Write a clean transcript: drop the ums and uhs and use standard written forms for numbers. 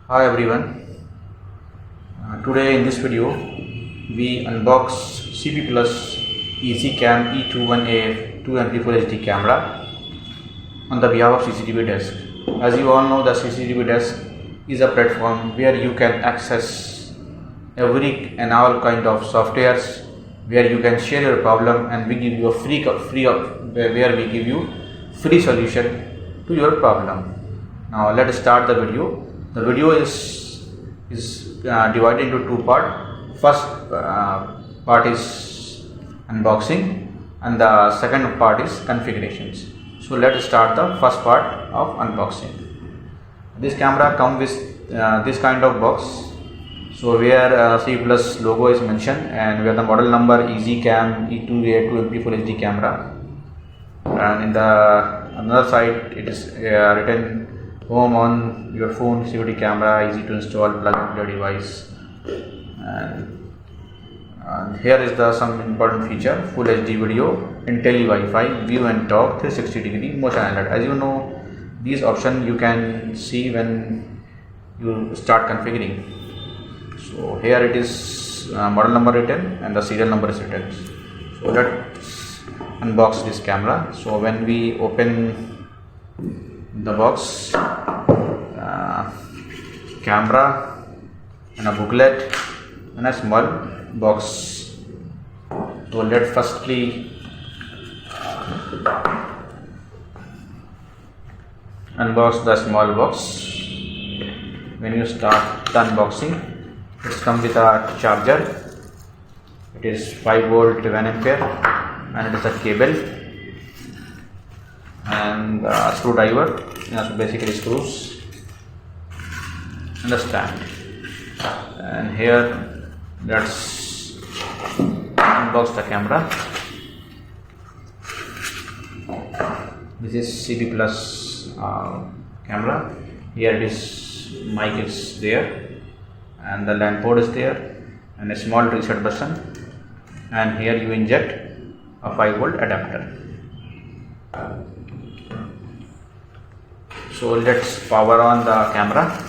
Hi everyone. Today in this video we unbox CP Plus ezykam E21AF 2MP4 HD camera on the behalf of CCTV Desk. As you all know, the CCTV Desk is a platform where you can access every and all kind of softwares, where you can share your problem and we give you a where we give you free solution to your problem. Now let us start the video. The video is divided into two parts. First part is unboxing and the second part is configurations. So let us start the first part of unboxing. This camera comes with this kind of box. So where CP Plus logo is mentioned and where the model number ezykam E2A2MP4 HD camera, and in the another side it is written home on your phone, security camera, easy to install, plug into your device. And here is some important feature: full HD video, Intelli Wi-Fi, view and talk, 360-degree motion alert. As you know, these options you can see when you start configuring. So here it is model number written and the serial number is written. So let's unbox this camera. So when we open the box, camera and a booklet and a small box. So let's firstly unbox the small box. When you start the unboxing, it comes with a charger. It is 5 volt 1 ampere and it is a cable and a screwdriver, basically screws, and a stand. And here let's unbox the camera. This is CP Plus camera. Here it is, mic is there and the LAN port is there and a small reset button, and here you inject a 5 volt adapter. So let's power on the camera.